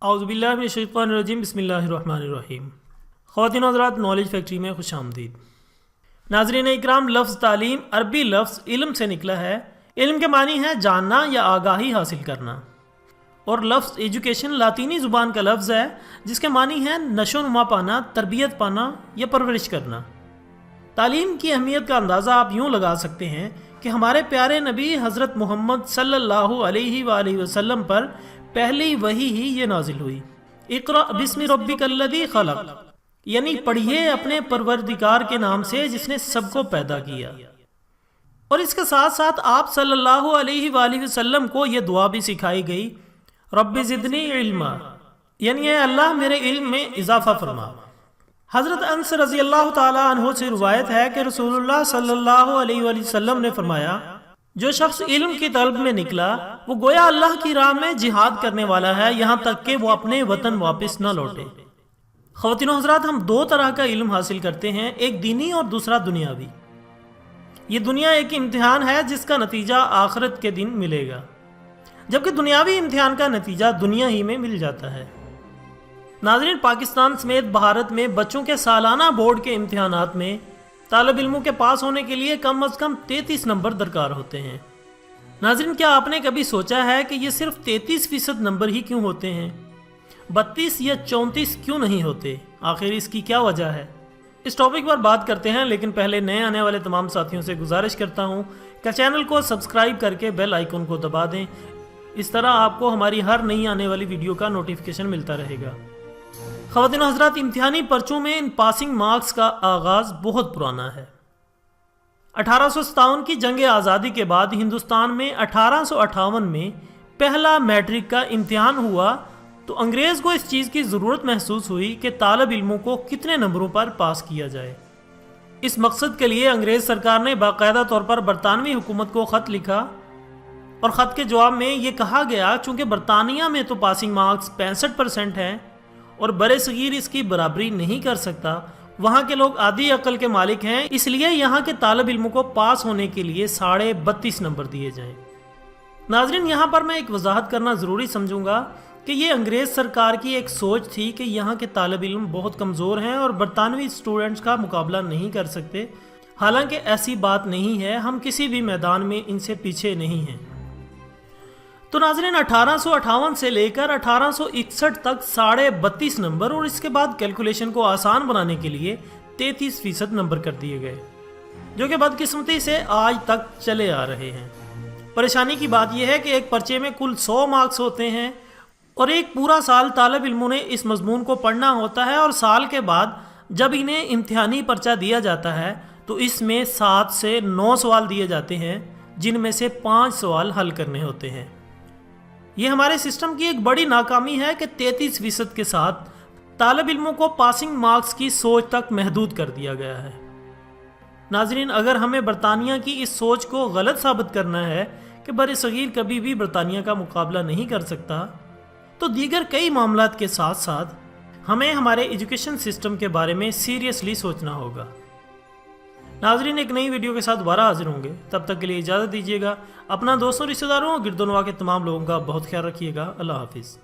اعوذ باللہ من الشیطان الرجیم بسم اللہ الرحمن الرحیم۔ خواتین و حضرات، نالج فیکٹری میں خوش آمدید۔ ناظرین اکرام، لفظ تعلیم عربی لفظ علم سے نکلا ہے۔ علم کے معنی ہے جاننا یا آگاہی حاصل کرنا، اور لفظ ایجوکیشن لاطینی زبان کا لفظ ہے جس کے معنی ہے نشو و نما پانا، تربیت پانا یا پرورش کرنا۔ تعلیم کی اہمیت کا اندازہ آپ یوں لگا سکتے ہیں کہ ہمارے پیارے نبی حضرت محمد صلی اللہ علیہ وآلہ وسلم پر پہلی وحی ہی یہ نازل ہوئی، اقرأ بسم ربک الذی خلق، یعنی پڑھیے اپنے پروردگار کے نام سے جس نے سب کو پیدا کیا۔ اور اس کے ساتھ ساتھ آپ صلی اللہ علیہ وآلہ وسلم کو یہ دعا بھی سکھائی گئی، رب زدنی علما، یعنی اے اللہ میرے علم میں اضافہ فرما۔ حضرت انس رضی اللہ تعالی عنہ سے روایت ہے کہ رسول اللہ صلی اللہ علیہ وآلہ وسلم نے فرمایا، جو شخص علم کی طلب میں نکلا وہ گویا اللہ کی راہ میں جہاد کرنے والا ہے، یہاں تک کہ وہ اپنے وطن واپس نہ لوٹے۔ خواتین و حضرات، ہم دو طرح کا علم حاصل کرتے ہیں، ایک دینی اور دوسرا دنیاوی۔ یہ دنیا ایک امتحان ہے جس کا نتیجہ آخرت کے دن ملے گا، جبکہ دنیاوی امتحان کا نتیجہ دنیا ہی میں مل جاتا ہے۔ ناظرین، پاکستان سمیت بھارت میں بچوں کے سالانہ بورڈ کے امتحانات میں طالب علموں کے پاس ہونے کے لیے کم از کم 33 نمبر درکار ہوتے ہیں۔ ناظرین، کیا آپ نے کبھی سوچا ہے کہ یہ صرف 33% نمبر ہی کیوں ہوتے ہیں؟ 32 یا 34 کیوں نہیں ہوتے؟ آخر اس کی کیا وجہ ہے؟ اس ٹاپک پر بات کرتے ہیں، لیکن پہلے نئے آنے والے تمام ساتھیوں سے گزارش کرتا ہوں کہ چینل کو سبسکرائب کر کے بیل آئیکن کو دبا دیں، اس طرح آپ کو ہماری ہر نئی آنے والی ویڈیو کا نوٹیفیکیشن ملتا رہے گا۔ خواتین و حضرات، امتحانی پرچوں میں ان پاسنگ مارکس کا آغاز بہت پرانا ہے۔ 1857 کی جنگ آزادی کے بعد ہندوستان میں 1858 میں پہلا میٹرک کا امتحان ہوا تو انگریز کو اس چیز کی ضرورت محسوس ہوئی کہ طالب علموں کو کتنے نمبروں پر پاس کیا جائے۔ اس مقصد کے لیے انگریز سرکار نے باقاعدہ طور پر برطانوی حکومت کو خط لکھا، اور خط کے جواب میں یہ کہا گیا چونکہ برطانیہ میں تو پاسنگ مارکس 65% ہیں اور برِ صغیر اس کی برابری نہیں کر سکتا، وہاں کے لوگ آدھی عقل کے مالک ہیں، اس لیے یہاں کے طالب علموں کو پاس ہونے کے لیے 32.5 نمبر دیے جائیں۔ ناظرین، یہاں پر میں ایک وضاحت کرنا ضروری سمجھوں گا کہ یہ انگریز سرکار کی ایک سوچ تھی کہ یہاں کے طالب علم بہت کمزور ہیں اور برطانوی اسٹوڈنٹس کا مقابلہ نہیں کر سکتے، حالانکہ ایسی بات نہیں ہے، ہم کسی بھی میدان میں ان سے پیچھے نہیں ہیں۔ تو ناظرین، 1858 سے لے کر 1861 تک 32.5 نمبر اور اس کے بعد کیلکولیشن کو آسان بنانے کے لیے 33% نمبر کر دیے گئے، جو کہ بدقسمتی سے آج تک چلے آ رہے ہیں۔ پریشانی کی بات یہ ہے کہ ایک پرچے میں کل 100 مارکس ہوتے ہیں اور ایک پورا سال طالب علموں نے اس مضمون کو پڑھنا ہوتا ہے، اور سال کے بعد جب انہیں امتحانی پرچہ دیا جاتا ہے تو اس میں 7 سے 9 سوال دیے جاتے ہیں، جن میں سے 5 سوال حل کرنے ہوتے ہیں۔ یہ ہمارے سسٹم کی ایک بڑی ناکامی ہے کہ 33% کے ساتھ طالب علموں کو پاسنگ مارکس کی سوچ تک محدود کر دیا گیا ہے۔ ناظرین، اگر ہمیں برطانیہ کی اس سوچ کو غلط ثابت کرنا ہے کہ برِ صغیر کبھی بھی برطانیہ کا مقابلہ نہیں کر سکتا، تو دیگر کئی معاملات کے ساتھ ساتھ ہمیں ہمارے ایجوکیشن سسٹم کے بارے میں سیریسلی سوچنا ہوگا۔ ناظرین، ایک نئی ویڈیو کے ساتھ دوبارہ حاضر ہوں گے، تب تک کے لیے اجازت دیجیے گا۔ اپنا دوستوں، رشتہ داروں اور گرد و نواح کے تمام لوگوں کا بہت خیال رکھیے گا۔ اللہ حافظ۔